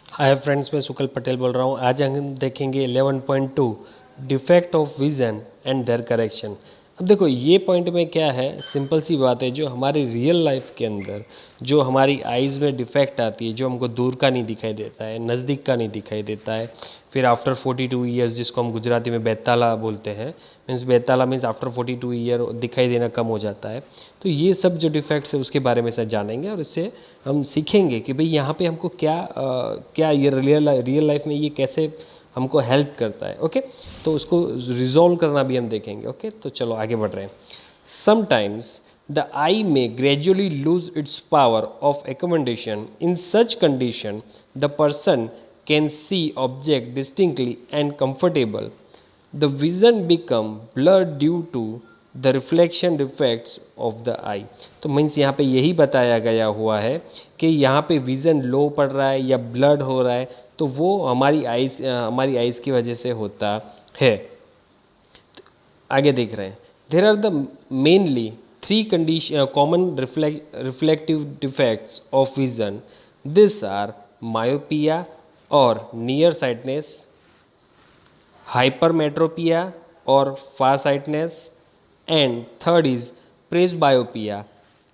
Hi friends, मैं सुकल पटेल बोल रहा हूँ। आज हम देखेंगे 11.2 defect of vision and their correction. अब देखो ये पॉइंट में क्या है, सिंपल सी बात है। जो हमारी रियल लाइफ के अंदर जो हमारी आइज़ में डिफेक्ट आती है, जो हमको दूर का नहीं दिखाई देता है, नज़दीक का नहीं दिखाई देता है, फिर आफ्टर 42 ईयर्स, जिसको हम गुजराती में बेताला बोलते हैं, मीन्स बेताला मीन्स आफ्टर 42 ईयर दिखाई देना कम हो जाता है। तो ये सब जो डिफेक्ट्स है उसके बारे में सर जानेंगे और इससे हम सीखेंगे कि भाई यहाँ पे हमको क्या ये रियल लाइफ में ये कैसे हमको हेल्प करता है। ओके, तो उसको रिजॉल्व करना भी हम देखेंगे। ओके, तो चलो आगे बढ़ रहे हैं। समटाइम्स द आई में gradually lose its power of accommodation. In such condition, the person can see object distinctly and comfortable. The vision become blurred due to the reflection defects of the eye. तो means यहाँ पे यही बताया गया हुआ है कि यहाँ पे विज़न लो पड़ रहा है या ब्लड हो रहा है, तो वो हमारी आइज़ की वजह से होता है। आगे देख रहे हैं, there are the mainly three condition common reflective defects of vision. This are myopia और nearsightedness, hypermetropia or farsightedness, and third is presbyopia.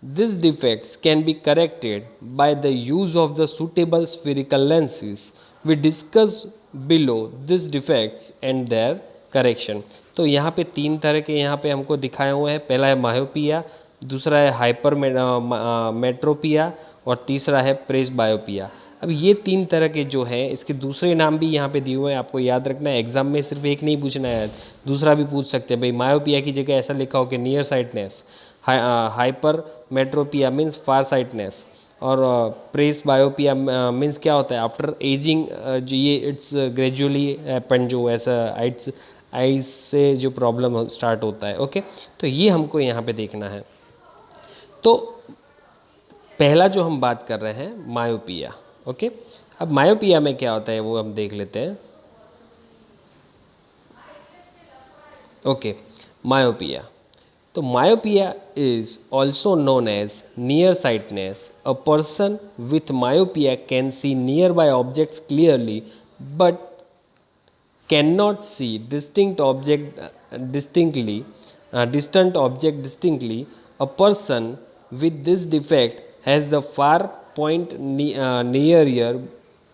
These defects can be corrected by the use of the suitable spherical lenses. We discuss below these defects and their correction. तो यहाँ पे तीन तरह के यहाँ पे हमको दिखाए हुए हैं। पहला है मायोपिया, दूसरा है हाइपर मेट्रोपिया और तीसरा है प्रेसबायोपिया। अब ये तीन तरह के जो हैं, इसके दूसरे नाम भी यहाँ पे दिए हुए हैं, आपको याद रखना है। एग्जाम में सिर्फ एक नहीं पूछना है, दूसरा भी पूछ सकते हैं। भाई मायोपिया की जगह ऐसा लिखा हो कि नियर साइटनेस, हाइपर मेट्रोपिया मीन्स फार साइटनेस, और प्रेस बायोपिया मीन्स क्या होता है आफ्टर एजिंग, जो ये इट्स ग्रेजुअली हैपन, जो ऐसा आइज से जो प्रॉब्लम स्टार्ट होता है। ओके, तो ये हमको यहाँ पे देखना है। तो पहला जो हम बात कर रहे हैं मायोपिया। ओके, अब मायोपिया में क्या होता है वो हम देख लेते हैं। Okay, myopia. तो myopia is also known as nearsightedness. A person with myopia can see nearby objects clearly but cannot see distant object distinctly. A person with this defect has the far point nearer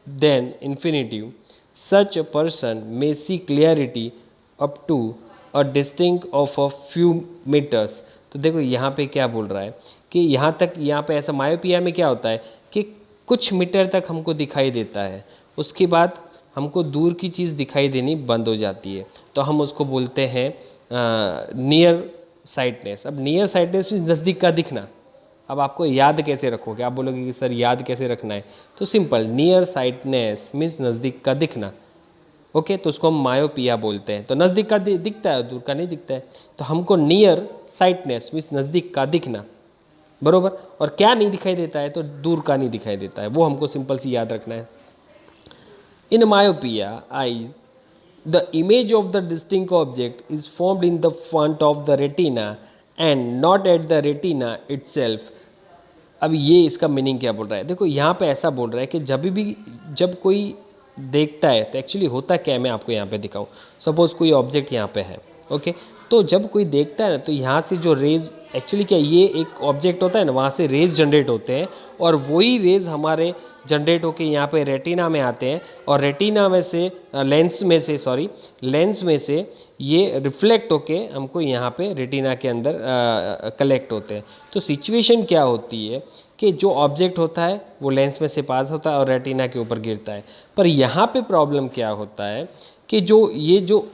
than infinitive. Such a person may see clarity up to a distance of a few metres. तो देखो यहाँ पे क्या बोल रहा है कि यहाँ पे ऐसा मायोपिया में क्या होता है कि कुछ मीटर तक हमको दिखाई देता है, उसके बाद हमको दूर की चीज़ दिखाई देनी बंद हो जाती है। तो हम उसको बोलते हैं नियर साइटनेस। अब नियर साइटनेस मीन्स नज़दीक का दिखना। अब आपको याद कैसे रखोगे, आप बोलोगे कि सर याद कैसे रखना है, तो सिंपल, नियर साइटनेस मीन्स नज़दीक का दिखना। ओके, तो उसको हम मायोपिया बोलते हैं। तो नज़दीक का दिखता है, दूर का नहीं दिखता है। तो हमको नियर साइटनेस मीन्स नज़दीक का दिखना, बरोबर। और क्या नहीं दिखाई देता है, तो दूर का नहीं दिखाई देता है, वो हमको सिंपल सी याद रखना है। In myopia eye the image of the distinct object is formed in the front of the retina and not at the retina itself. अब ये इसका मीनिंग क्या बोल रहा है, देखो यहाँ पे ऐसा बोल रहा है कि जब कोई देखता है तो एक्चुअली होता क्या है, मैं आपको यहाँ पे दिखाऊँ। सपोज कोई ऑब्जेक्ट यहाँ पे है। ओके, तो जब कोई देखता है ना, तो यहाँ से जो रेज, एक्चुअली क्या, ये एक ऑब्जेक्ट होता है ना, वहाँ से रेज जनरेट होते हैं और वही रेज हमारे जनरेट होके यहाँ पे रेटिना में आते हैं और रेटिना में से लेंस में से ये रिफ्लेक्ट होके हमको यहाँ पे रेटिना के अंदर कलेक्ट होते हैं। तो सिचुएशन क्या होती है कि जो ऑब्जेक्ट होता है वो लेंस में से पास होता है और रेटिना के ऊपर गिरता है। पर यहाँ पे प्रॉब्लम क्या होता है कि जो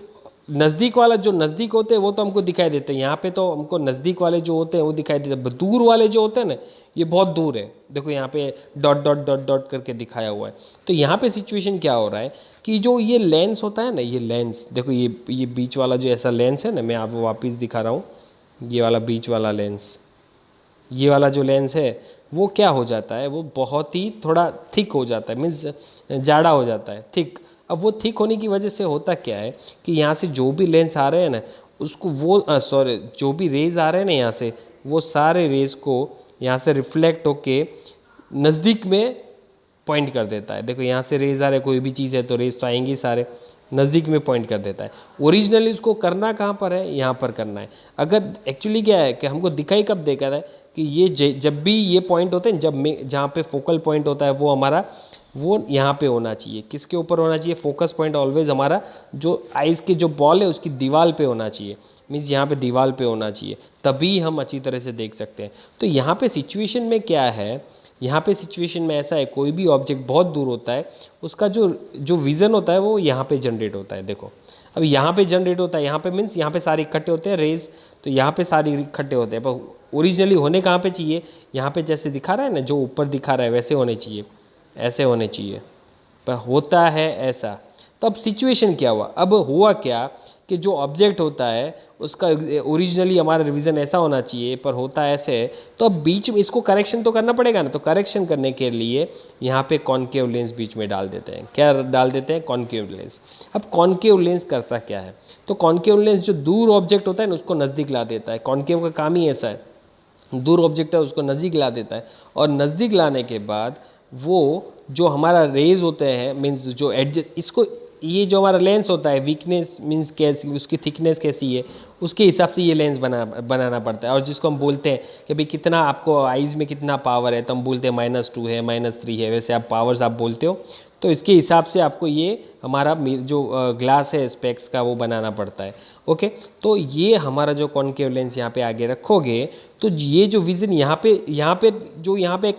नज़दीक वाला, जो नज़दीक होते हैं वो तो हमको दिखाई देते हैं, यहाँ पे तो हमको नज़दीक वाले जो होते हैं वो दिखाई देते हैं, दूर वाले जो होते हैं ना, ये बहुत दूर है। देखो यहाँ पे डॉट डॉट डॉट डॉट करके दिखाया हुआ है। तो यहाँ पे सिचुएशन क्या हो रहा है कि जो ये लेंस होता है ना, ये लेंस देखो, ये बीच वाला जो ऐसा लेंस है ना, मैं आपको वापस दिखा रहा हूँ, ये वाला बीच वाला लेंस, ये वाला जो लेंस है वो क्या हो जाता है, वो बहुत ही थोड़ा थिक हो जाता है, मीन्स जाड़ा हो जाता है, थिक। अब वो थिक होने की वजह से होता क्या है कि यहाँ से जो भी लेंस आ रहे हैं ना, उसको वो जो भी रेज आ रहे हैं ना यहाँ से, वो सारे रेज को यहाँ से रिफ्लेक्ट होके नज़दीक में पॉइंट कर देता है। देखो यहाँ से रेज आ रहे, कोई भी चीज़ है तो रेज तो आएंगे सारे, नज़दीक में पॉइंट कर देता है। ओरिजिनली उसको करना कहाँ पर है, यहाँ पर करना है। अगर एक्चुअली क्या है कि हमको दिखाई कब देगा है कि ये जब भी ये पॉइंट होते हैं, जब में जहाँ पे फोकल पॉइंट होता है वो हमारा वो यहाँ पे होना चाहिए। किसके ऊपर होना चाहिए, फोकस पॉइंट ऑलवेज हमारा जो आइज़ के जो बॉल है उसकी दीवार पे होना चाहिए, मीन्स यहाँ पे दीवार पे होना चाहिए, तभी हम अच्छी तरह से देख सकते हैं। तो यहाँ पे सिचुएशन में क्या है, यहाँ पे सिचुएशन में ऐसा है, कोई भी ऑब्जेक्ट बहुत दूर होता है उसका जो जो विज़न होता है वो यहाँ पे जनरेट होता है। देखो अब यहाँ पे जनरेट होता है, यहाँ पे मीन्स यहाँ पे सारे इकट्ठे होते हैं रेज, तो यहाँ पे सारे इकट्ठे होते हैं, पर ओरिजिनली होने कहाँ पे चाहिए, यहाँ पे जैसे दिखा रहा है ना, जो ऊपर दिखा रहा है वैसे होने चाहिए, ऐसे होने चाहिए, पर होता है ऐसा। तो अब सिचुएशन क्या हुआ, अब हुआ क्या कि जो ऑब्जेक्ट होता है उसका ओरिजिनली हमारा रिवीजन ऐसा होना चाहिए पर होता है ऐसे, तो अब बीच में इसको करेक्शन तो करना पड़ेगा ना। तो करेक्शन करने के लिए यहाँ पे कॉनकेव लेंस बीच में डाल देते हैं। क्या डाल देते हैं, कॉनकेव लेंस। अब कॉनकेव लेंस करता क्या है, तो कॉनकेव लेंस जो दूर ऑब्जेक्ट होता है ना उसको नज़दीक ला देता है। कॉनकेव का काम ही ऐसा है, दूर ऑब्जेक्ट है उसको नज़दीक ला देता है, और नज़दीक लाने के बाद वो जो हमारा रेज होते हैं, मीन्स जो एडजस्ट, इसको ये जो हमारा लेंस होता है, वीकनेस मीन्स कैसी, उसकी थिकनेस कैसी है, उसके हिसाब से ये लेंस बनाना पड़ता है। और जिसको हम बोलते हैं कि भाई कितना आपको आइज़ में कितना पावर है, तो हम बोलते हैं -2 है, -3 है, वैसे आप पावर्स आप बोलते हो, तो इसके हिसाब से आपको ये हमारा जो ग्लास है स्पेक्स का वो बनाना पड़ता है। ओके, तो ये हमारा जो कॉनकेव लेंस यहाँ पे आगे रखोगे तो ये जो विज़न यहाँ पे जो यहाँ पे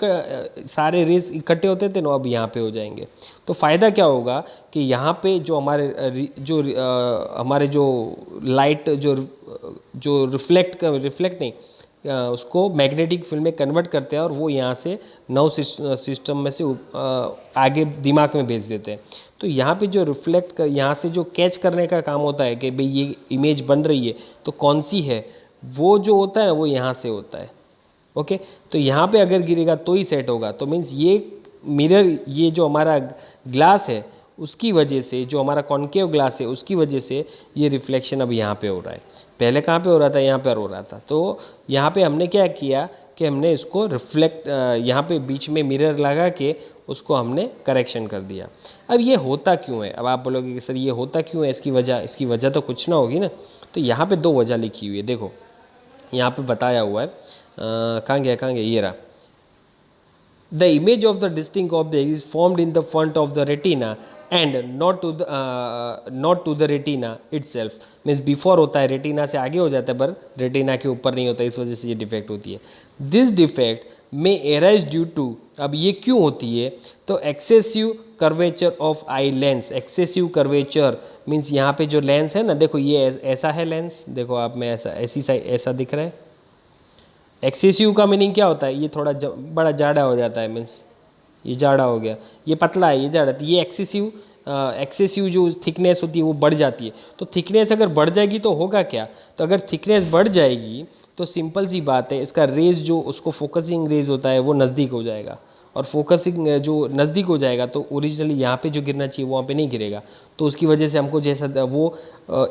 सारे रेस इकट्ठे होते थे ना, अब यहाँ पे हो जाएंगे। तो फ़ायदा क्या होगा कि यहाँ पे जो हमारे जो लाइट जो रिफ्लेक्ट नहीं, उसको मैग्नेटिक फील्ड में कन्वर्ट करते हैं और वो यहाँ से नर्व सिस्टम में से आगे दिमाग में भेज देते हैं। तो यहाँ पे जो रिफ्लेक्ट कर, यहाँ से जो कैच करने का काम होता है कि भाई ये इमेज बन रही है तो कौन सी है, वो जो होता है वो यहाँ से होता है। ओके, तो यहाँ पे अगर गिरेगा तो ही सेट होगा। तो मीन्स ये मिरर, ये जो हमारा ग्लास है उसकी वजह से, जो हमारा कॉनकेव ग्लास है उसकी वजह से ये रिफ्लेक्शन अब यहाँ पे हो रहा है। पहले कहाँ पे हो रहा था, यहाँ पर हो रहा था। तो यहाँ पे हमने क्या किया कि हमने इसको रिफ्लेक्ट, यहाँ पे बीच में मिरर लगा के उसको हमने करेक्शन कर दिया। अब ये होता क्यों है, अब आप बोलोगे कि सर ये होता क्यों है, इसकी वजह तो कुछ ना होगी ना। तो यहाँ पे 2 वजह लिखी हुई है, देखो यहाँ पे बताया हुआ है, कहाँ गया ये रहा। The image of the distinct object is formed in the front of the retina and not to the retina itself, means before होता है, रेटिना से आगे हो जाता है पर रेटिना के ऊपर नहीं होता, इस वजह से ये डिफेक्ट होती है। दिस डिफेक्ट में एराइज ड्यू टू, अब ये क्यों होती है, तो excessive curvature of eye lens. Excessive curvature means यहाँ पे जो लेंस है ना, देखो ये ऐसा है लेंस, देखो आप में ऐसा दिख रहा है। एक्सेसिव का मीनिंग क्या होता है, ये थोड़ा बड़ा जाड़ा हो जाता है, मीन्स ये जाड़ा हो गया, ये पतला है, ये जाड़ा। तो ये एक्सेसिव जो थिकनेस होती है वो बढ़ जाती है। तो थिकनेस अगर बढ़ जाएगी तो होगा क्या, तो अगर थिकनेस बढ़ जाएगी तो सिंपल सी बात है, इसका रेज जो उसको फोकसिंग रेज होता है वो नज़दीक हो जाएगा, और फोकसिंग जो नज़दीक हो जाएगा तो ओरिजिनली यहाँ पे जो गिरना चाहिए वो वहाँ पे नहीं गिरेगा। तो उसकी वजह से हमको जैसा वो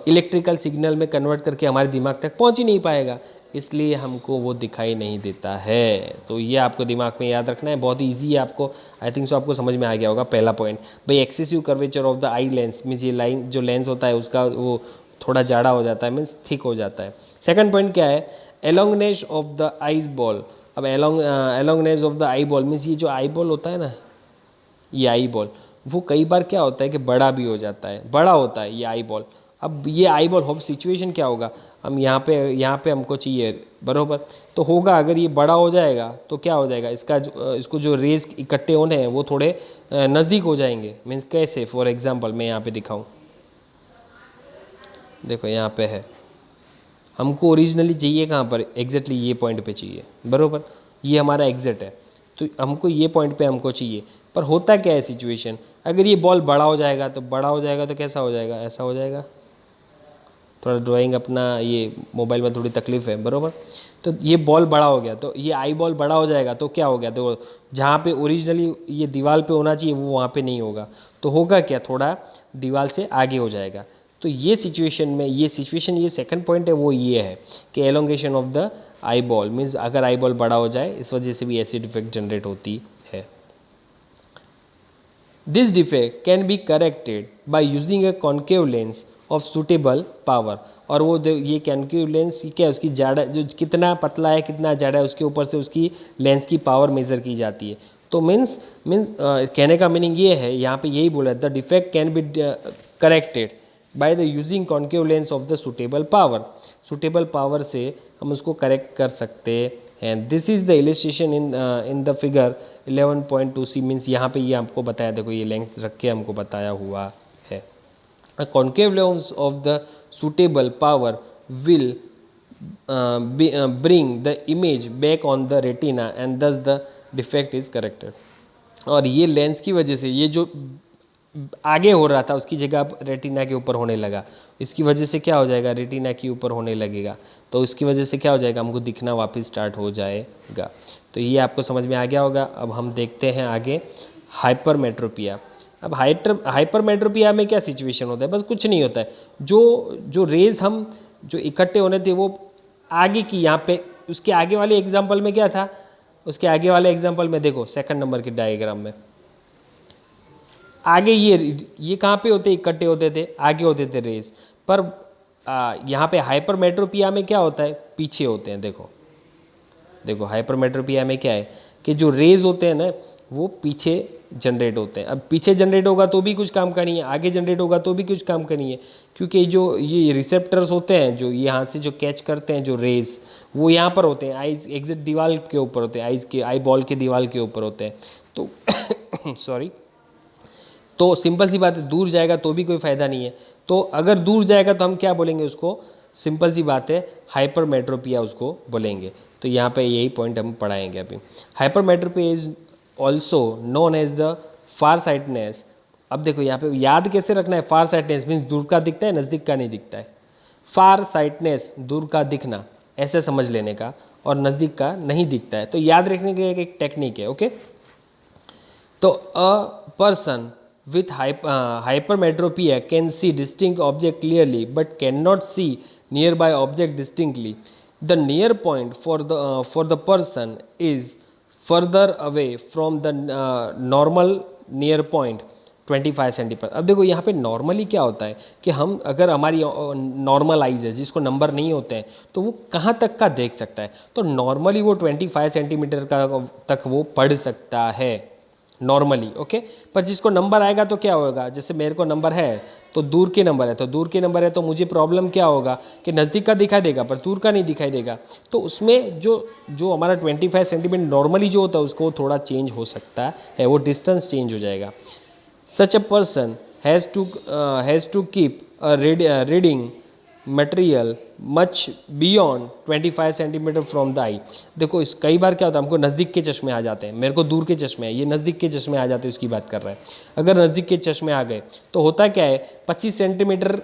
इलेक्ट्रिकल सिग्नल में कन्वर्ट करके हमारे दिमाग तक पहुँच ही नहीं पाएगा, इसलिए हमको वो दिखाई नहीं देता है। तो ये आपको दिमाग में याद रखना है, बहुत ही ईजी है आपको, आई थिंक सो आपको समझ में आ गया होगा। पहला पॉइंट भाई, excessive curvature of the eye lens means ये लाइन जो लेंस होता है उसका वो थोड़ा जाड़ा हो जाता है, मीन्स थिक हो जाता है। सेकंड पॉइंट क्या है, elongness of the eyes ball. अब elongness of the eye ball means ये जो आई बॉल होता है ना, ये आई बॉल वो कई बार क्या होता है कि बड़ा भी हो जाता है, बड़ा होता है ये आई बॉल। अब ये आई बॉल हो, सिचुएशन क्या होगा, हम यहाँ पे हमको चाहिए बरोबर, तो होगा अगर ये बड़ा हो जाएगा तो क्या हो जाएगा, इसको जो रेज इकट्ठे होने हैं वो थोड़े नज़दीक हो जाएंगे। मीन्स कैसे, फॉर एग्जांपल मैं यहाँ पे दिखाऊं, देखो यहाँ पे है, हमको ओरिजिनली चाहिए कहाँ पर, एग्जैक्टली ये पॉइंट पे चाहिए बरोबर, ये हमारा एग्जिट है, तो हमको ये पॉइंट पे हमको चाहिए। पर होता क्या है सिचुएशन, अगर ये बॉल बड़ा हो जाएगा तो कैसा हो जाएगा, ऐसा हो जाएगा। थोड़ा ड्राइंग अपना ये मोबाइल में थोड़ी तकलीफ है बरोबर। तो ये बॉल बड़ा हो गया, तो ये आई बॉल बड़ा हो जाएगा तो क्या हो गया, तो जहाँ पे ओरिजिनली ये दीवार पे होना चाहिए वो वहाँ पे नहीं होगा, तो होगा क्या, थोड़ा दीवार से आगे हो जाएगा। तो ये सिचुएशन ये सेकंड पॉइंट है वो ये है कि elongation of the eye ball means अगर आई बॉल बड़ा हो जाए इस वजह से भी ऐसी डिफेक्ट जनरेट होती है। This defect can be corrected by using a concave lens of suitable power. और वो ये कॉन्केव लेंस क्या है, उसकी जाड़ा जो कितना पतला है कितना जाड़ा है उसके ऊपर से उसकी लेंस की पावर मेज़र की जाती है। तो मीन्स कहने का मीनिंग ये है, यहाँ पे यही बोला, the defect can be corrected by the using concave lens of the suitable power. Suitable power से हम उसको करेक्ट कर सकते हैं। This is the illustration in the figure 11.2c। Means यहाँ पे ये आपको बताया, देखो ये लेंस रख के हमको बताया हुआ है। A concave lens of the suitable power will bring the image back on the retina and thus the defect is corrected। और ये लेंस की वजह से ये जो आगे हो रहा था उसकी जगह अब रेटिना के ऊपर होने लगा, इसकी वजह से क्या हो जाएगा, रेटिना के ऊपर होने लगेगा, तो इसकी वजह से क्या हो जाएगा, हमको दिखना वापस स्टार्ट हो जाएगा। तो ये आपको समझ में आ गया होगा। अब हम देखते हैं आगे हाइपरमेट्रोपिया। अब हाइपरमेट्रोपिया में क्या सिचुएशन होता है, बस कुछ नहीं होता है, जो रेज हम जो इकट्ठे होने थे वो आगे की यहाँ पे, उसके आगे वाले एग्जाम्पल में क्या था, उसके आगे वाले एग्जाम्पल में देखो सेकंड नंबर के डायग्राम में आगे ये कहाँ पे होते, इकट्ठे होते थे, आगे होते थे रेज, पर यहाँ पे हाइपरमेट्रोपिया में क्या होता है, पीछे होते हैं। देखो हाइपरमेट्रोपिया में क्या है कि जो रेज होते हैं ना वो पीछे जनरेट होते हैं। अब पीछे जनरेट होगा तो भी कुछ काम का नहीं है, आगे जनरेट होगा तो भी कुछ काम का नहीं है, क्योंकि जो ये रिसेप्टर्स होते हैं जो यहाँ से जो कैच करते हैं जो रेज, वो यहाँ पर होते हैं, आईज एग्जिट दीवार के ऊपर होते हैं, आई बॉल के दीवार के ऊपर होते हैं। तो सॉरी, तो सिंपल सी बात है, दूर जाएगा तो भी कोई फ़ायदा नहीं है। तो अगर दूर जाएगा तो हम क्या बोलेंगे उसको, सिंपल सी बात है, हाइपरमेट्रोपिया उसको बोलेंगे। तो यहाँ पे यही पॉइंट हम पढ़ाएंगे अभी। Hypermetropia is also known as the far sightedness. अब देखो यहाँ पे याद कैसे रखना है, फार साइटनेस मीन्स दूर का दिखता है, नज़दीक का नहीं दिखता है। फार साइटनेस दूर का दिखना ऐसे समझ लेने का, और नज़दीक का नहीं दिखता है। तो याद रखने की एक टेक्निक है। ओके, तो a person with hypermetropia can see distinct object clearly but cannot see nearby object distinctly. The near point for the person is further away from the normal near point 25 centimetre. अब देखो यहाँ पे normally क्या होता है कि हम अगर हमारी नॉर्मल आइज है जिसको नंबर नहीं होते हैं तो वो कहाँ तक का देख सकता है, तो नॉर्मली वो 25 सेंटीमीटर का तक वो पढ़ सकता है नॉर्मली। ओके, पर जिसको नंबर आएगा तो क्या होगा, जैसे मेरे को नंबर है तो दूर के नंबर है, तो दूर के नंबर है तो मुझे प्रॉब्लम क्या होगा कि नज़दीक का दिखाई देगा पर दूर का नहीं दिखाई देगा। तो उसमें जो हमारा 25 सेंटीमीटर नॉर्मली जो होता है उसको थोड़ा चेंज हो सकता है, वो डिस्टेंस चेंज हो जाएगा। Such a person has to keep a reading material much beyond 25 centimetre from the eye. देखो इस कई बार क्या होता है, हमको नज़दीक के चश्मे आ जाते हैं, मेरे को दूर के चश्मे हैं, ये नज़दीक के चश्मे आ जाते हैं, उसकी बात कर रहे हैं। अगर नज़दीक के चश्मे आ गए तो होता क्या है, 25 सेंटीमीटर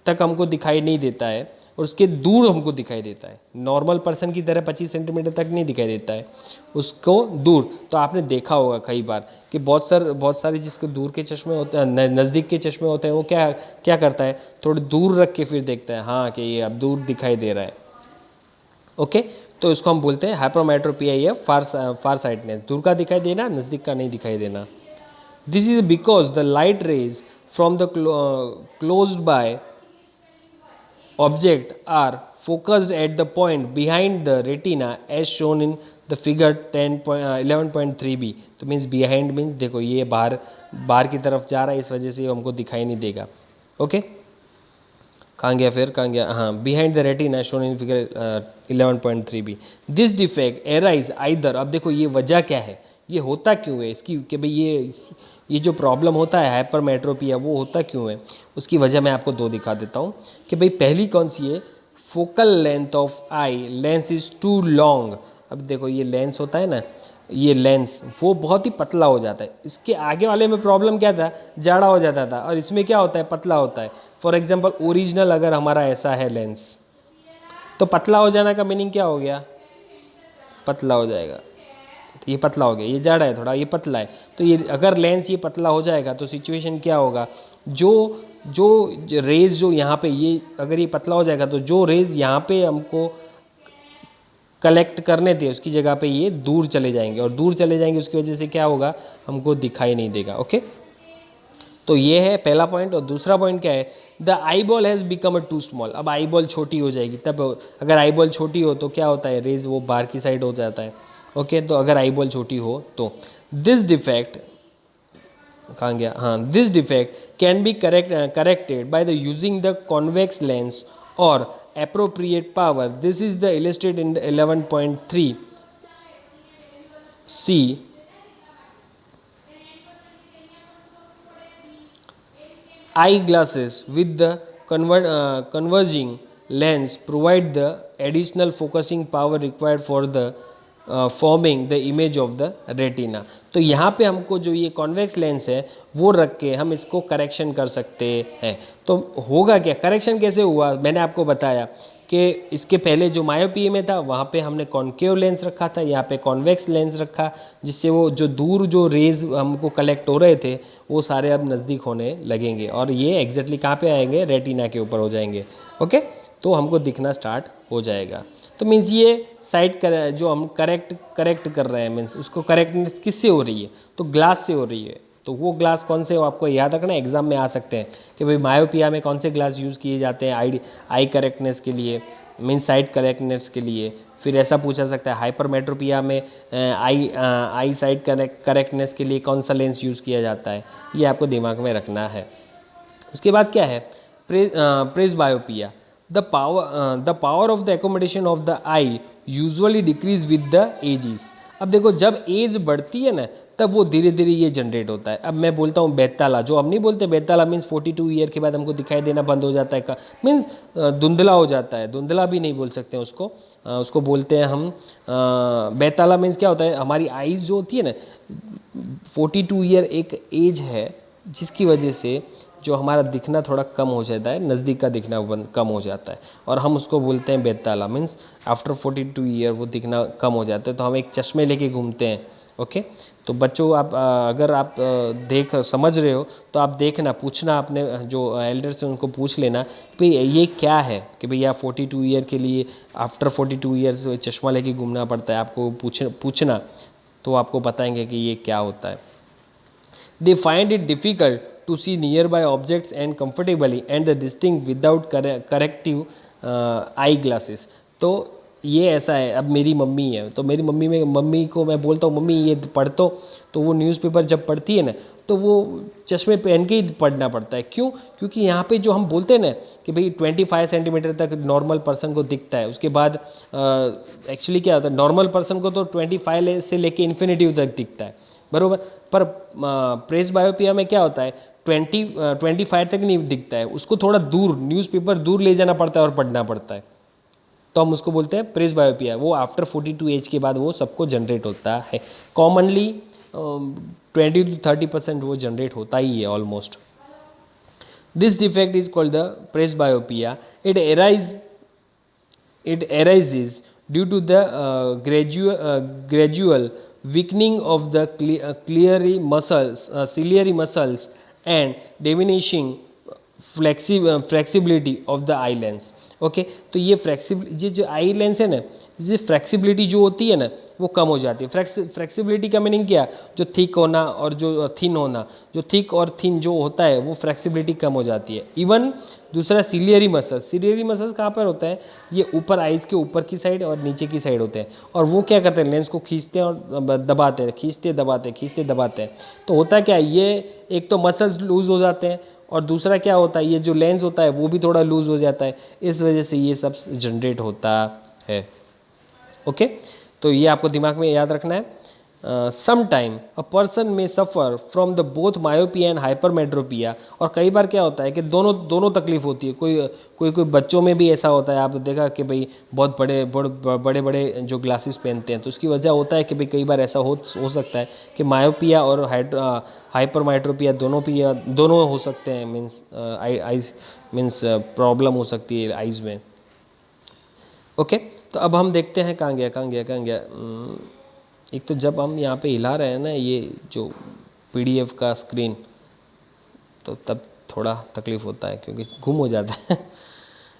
तक हमको दिखाई नहीं देता है और उसके दूर हमको दिखाई देता है। नॉर्मल पर्सन की तरह 25 सेंटीमीटर तक नहीं दिखाई देता है, उसको दूर। तो आपने देखा होगा कई बार कि बहुत सारे जिसको दूर के चश्मे होते हैं, नज़दीक के चश्मे होते हैं, वो क्या क्या करता है, थोड़े दूर रख के फिर देखता है, हाँ कि ये अब दूर दिखाई दे रहा है। ओके, तो इसको हम बोलते हैं हाइपरमेट्रोपिया या फार साइटनेस, दूर का दिखाई देना, नज़दीक का नहीं दिखाई देना। This is because the light rays from the closed by object are focused at the point behind the retina as shown in the figure 11.3b। तो मीन्स बिहाइंड मीन्स देखो ये बाहर की तरफ जा रहा है, इस वजह से हमको दिखाई नहीं देगा। ओके, कहाँ गया फिर, कहाँ गया, हाँ, behind the retina shown in figure 11.3b। This defect arise either. अब देखो ये वजह क्या है, ये होता क्यों है इसकी, कि भाई ये जो प्रॉब्लम होता है हाइपरमेट्रोपिया वो होता क्यों है, उसकी वजह मैं आपको दो दिखा देता हूँ कि भाई पहली कौन सी है, focal length of eye lens is too long. अब देखो ये लेंस होता है ना, ये लेंस वो बहुत ही पतला हो जाता है, इसके आगे वाले में प्रॉब्लम क्या था, जाड़ा हो जाता था, और इसमें क्या होता है, पतला होता है। फॉर एग्जांपल ओरिजिनल अगर हमारा ऐसा है लेंस, तो पतला हो जाने का मीनिंग क्या हो गया, पतला हो जाएगा, तो ये पतला हो गया, ये जाड़ा है थोड़ा, ये पतला है, तो ये अगर लेंस ये पतला हो जाएगा तो सिचुएशन क्या होगा, जो रेज जो यहाँ पे ये अगर ये पतला हो जाएगा तो जो रेज यहाँ पे हमको कलेक्ट करने थे उसकी जगह पे ये दूर चले जाएंगे, और दूर चले जाएंगे उसकी वजह से क्या होगा, हमको दिखाई नहीं देगा। ओके, तो ये है पहला पॉइंट। और दूसरा पॉइंट क्या है, the eye ball has become a too small. अब आई बॉल छोटी हो जाएगी, तब अगर आई बॉल छोटी हो तो क्या होता है, रेज वो बाहर की साइड हो जाता है। ओके, तो अगर आई बॉल छोटी हो तो दिस डिफेक्ट, कहाँ गया, हाँ, this defect can be corrected by the using the convex lens और appropriate power. This is the illustrated in 11.3 C. Eyeglasses with the converging lens provide the additional focusing power required for the forming the image of the retina. तो यहाँ पे हमको जो ये convex lens है वो रख के हम इसको करेक्शन कर सकते हैं। तो होगा क्या, करेक्शन कैसे हुआ, मैंने आपको बताया कि इसके पहले जो मायोपिया में था वहाँ पे हमने कॉन्केव लेंस रखा था, यहाँ पे कॉन्वेक्स लेंस रखा, जिससे वो जो दूर जो रेज हमको कलेक्ट हो रहे थे वो सारे अब नज़दीक होने लगेंगे और ये एग्जैक्टली कहाँ पे आएंगे, रेटिना के ऊपर हो जाएंगे। ओके, तो हमको दिखना स्टार्ट हो जाएगा। तो मीन्स ये साइड कर जो हम करेक्ट कर रहे हैं, मीन्स उसको करेक्टनेस किससे हो रही है, तो ग्लास से हो रही है। तो वो ग्लास कौन से हो आपको याद रखना, एग्जाम में आ सकते हैं कि भाई मायोपिया में कौन से ग्लास यूज़ किए जाते हैं आई करेक्टनेस के लिए, मीन्स साइड करेक्टनेस के लिए। फिर ऐसा पूछा सकता है हाइपरमेट्रोपिया में आई साइड करेक्टनेस के लिए कौन सा लेंस यूज़ किया जाता है, ये आपको दिमाग में रखना है। उसके बाद क्या है, presbyopia. The power of the accommodation of the eye usually decrease with the ages. अब देखो जब एज बढ़ती है ना तब वो धीरे धीरे ये जनरेट होता है। अब मैं बोलता हूँ बेताला, जो हम नहीं बोलते बेताला मीन्स 42 ईयर के बाद हमको दिखाई देना बंद हो जाता है, मीन्स धुंधला हो जाता है, धुंधला भी नहीं बोल सकते हैं उसको, उसको बोलते हैं हम बेताला मीन्स क्या होता है, हमारी आईज जो होती है ना, 42 ईयर एक एज है जिसकी वजह से जो हमारा दिखना थोड़ा कम हो जाता है, नज़दीक का दिखना कम हो जाता है और हम उसको बोलते हैं बेताला, मीन्स आफ्टर 42 ईयर वो दिखना कम हो जाता है, तो हम एक चश्मे लेके घूमते हैं। ओके, तो बच्चों आप अगर आप देख समझ रहे हो तो आप देखना, पूछना अपने जो एल्डर से, उनको पूछ लेना कि भाई ये क्या है, कि भैया 42 ईयर के लिए आफ्टर 42 ईयर्स चश्मा लेके घूमना पड़ता है, आपको पूछना तो आपको बताएंगे कि ये क्या होता है। They find it difficult to see nearby objects and comfortably and the distinct without corrective eye glasses. तो ये ऐसा है। अब मेरी मम्मी है तो मेरी मम्मी को मैं बोलता हूँ मम्मी ये पढ़ तो वो न्यूज़पेपर जब पढ़ती है ना तो वो चश्मे पहन के ही पढ़ना पड़ता है। क्यों? क्योंकि यहाँ पे जो हम बोलते हैं ना कि भाई 25 सेंटीमीटर तक नॉर्मल पर्सन को दिखता है, उसके बाद एक्चुअली क्या होता है, नॉर्मल पर्सन को तो 25 से लेके इन्फिनिटी तक दिखता है, बरोबर। पर प्रेस बायोपिया में क्या होता है, 25 तक नहीं दिखता है, उसको थोड़ा दूर न्यूज़पेपर दूर ले जाना पड़ता है और पढ़ना पड़ता है, तो हम उसको बोलते हैं प्रेस बायोपिया। वो आफ्टर 42 एज के बाद वो सबको जनरेट होता है। कॉमनली 20 to 30% वो जनरेट होता ही है almost. This defect is called the presbyopia. It arises due to the gradual weakening of the ciliary muscles and diminishing flexibility of the eye lens. Okay, तो ये जो eye lens है ना, ये फ्लेक्सिबिलिटी जो होती है ना वो कम हो जाती है। फ्लेक्सिबिलिटी का मीनिंग क्या, जो थिक होना और जो थिन होना, जो थिक और थिन जो होता है वो फ्लेक्सिबिलिटी कम हो जाती है। इवन दूसरा सिलियरी मसल्स कहाँ पर होता है, ये ऊपर आइज़ के ऊपर की साइड और नीचे की साइड होते हैं, और वो क्या करते हैं, लेंस को खींचते हैं और दबाते हैं, खींचते दबाते हैं। तो होता क्या है, ये एक तो मसल्स लूज हो जाते हैं और दूसरा क्या होता है, ये जो लेंस होता है वो भी थोड़ा लूज हो जाता है, इस वजह से ये सब जनरेट होता है। ओके, तो ये आपको दिमाग में याद रखना है। सम time a person may suffer from the both myopia and hypermetropia. और कई बार क्या होता है कि दोनों तकलीफ होती है। कोई बच्चों में भी ऐसा होता है, आप देखा कि भाई बहुत बड़े जो ग्लासेस पहनते हैं, तो उसकी वजह होता है कि भाई कई बार ऐसा हो सकता है कि मायोपिया और हाइपरमेट्रोपिया दोनों हो सकते हैं, मीन्स प्रॉब्लम हो सकती है आइज़ में। ओके, तो अब हम देखते हैं कहाँ गया। एक तो जब हम यहाँ पे हिला रहे हैं ना ये जो PDF का स्क्रीन, तो तब थोड़ा तकलीफ होता है क्योंकि गुम हो जाता है।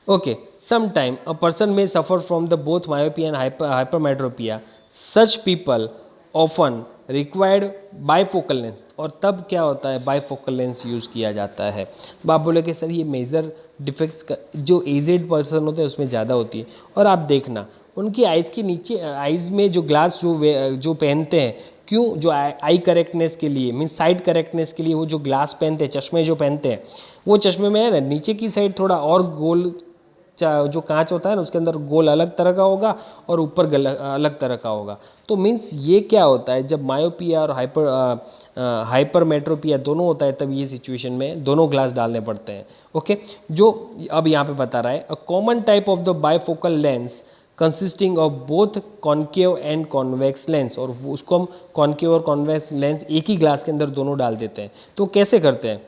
Okay, some time a person may suffer from the both myopia and hypermetropia. Such people often required bifocal lens, और तब क्या होता है बाईफोकल लेंस यूज़ किया जाता है। अब आप बोले कि सर ये मेजर डिफेक्ट्स का जो एजेड पर्सन होते हैं उसमें ज़्यादा होती है। और आप देखना उनकी आइज़ के नीचे, आइज़ में जो ग्लास जो पहनते हैं, क्यों, जो आई करेक्टनेस के लिए, मीन्स साइड करेक्टनेस के लिए वो जो ग्लास पहनते हैं, चश्मे जो पहनते हैं, वो चश्मे में है ना नीचे की साइड थोड़ा और गोल जो कांच होता है ना उसके अंदर गोल अलग तरह का होगा और ऊपर अलग तरह का होगा। तो मीन्स ये क्या होता है, जब मायोपिया और हाइपरमेट्रोपिया दोनों होता है तब ये सिचुएशन में दोनों ग्लास डालने पड़ते हैं। ओके, जो अब यहाँ पे बता रहा है, a common type of the bifocal lens consisting of both concave and convex lens, और उसको हम कॉन्केव और कॉन्वेक्स लेंस एक ही ग्लास के अंदर दोनों डाल देते हैं। तो कैसे करते हैं,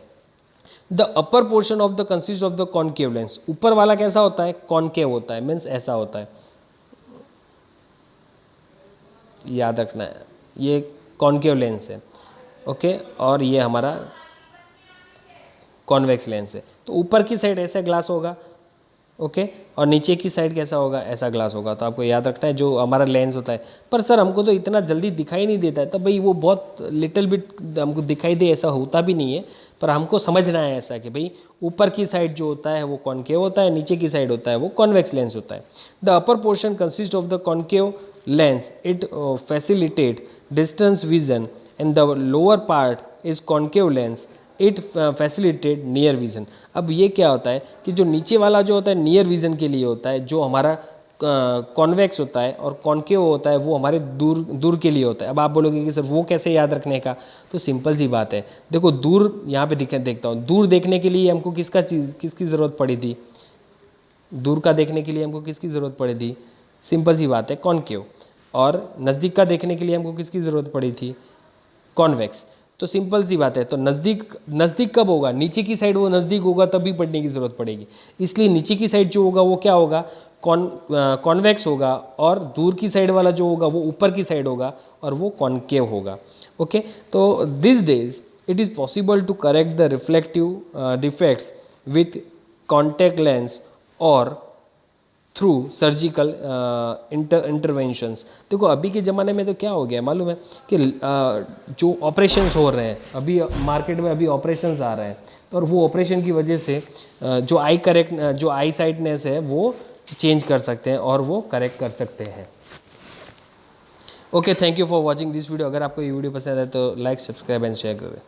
the upper portion of the consist of the concave lens, ऊपर वाला कैसा होता है, कॉन्केव होता है, मीन्स ऐसा होता है, याद रखना है, ये कॉन्केव लेंस है। ओके, और ये हमारा कॉन्वेक्स लेंस है। तो ऊपर की साइड ऐसा ग्लास होगा, ओके, और नीचे की साइड कैसा होगा, ऐसा ग्लास होगा। तो आपको याद रखना है जो हमारा लेंस होता है। पर सर हमको तो इतना जल्दी दिखाई नहीं देता है, तब भाई वो बहुत लिटिल बिट हमको दिखाई दे ऐसा होता भी नहीं है, पर हमको समझना है ऐसा कि भाई ऊपर की साइड जो होता है वो कॉन्केव होता है, नीचे की साइड होता है वो कॉन्वेक्स लेंस होता है। The upper portion consist of the concave lens, it facilitate distance vision, and the lower part is concave lens, it facilitate near vision. अब ये क्या होता है कि जो नीचे वाला जो होता है नियर विजन के लिए होता है, जो हमारा कॉन्वेक्स होता है, और कॉन्केव होता है वो हमारे दूर दूर के लिए होता है। अब आप बोलोगे कि सर वो कैसे याद रखने का, तो सिंपल सी बात है, देखो दूर यहाँ पे देखता हूँ, दूर देखने के लिए हमको किसकी ज़रूरत पड़ी थी, दूर का देखने के लिए हमको किसकी ज़रूरत पड़ी थी, सिंपल सी बात है कॉन्केव। और नज़दीक का देखने के लिए हमको किसकी ज़रूरत पड़ी थी, कॉन्वेक्स। तो सिंपल सी बात है, तो नज़दीक नज़दीक कब होगा, नीचे की साइड वो नज़दीक होगा तभी पढ़ने की ज़रूरत पड़ेगी। इसलिए नीचे की साइड जो होगा वो क्या होगा, कॉन्वेक्स होगा, और दूर की साइड वाला जो होगा वो ऊपर की साइड होगा और वो कॉन्केव होगा। ओके, तो this days it is possible to correct the reflective defects with contact lens और थ्रू सर्जिकल इंटरवेंशंस। देखो अभी के ज़माने में तो क्या हो गया है मालूम है कि जो ऑपरेशंस हो रहे हैं अभी मार्केट में, अभी ऑपरेशंस आ रहे हैं, तो और वो ऑपरेशन की वजह से जो आई साइटनेस है वो चेंज कर सकते हैं और वो करेक्ट कर सकते हैं। Okay, thank you for watching this video. अगर आपको ये वीडियो पसंद है तो लाइक, सब्सक्राइब एंड शेयर करें।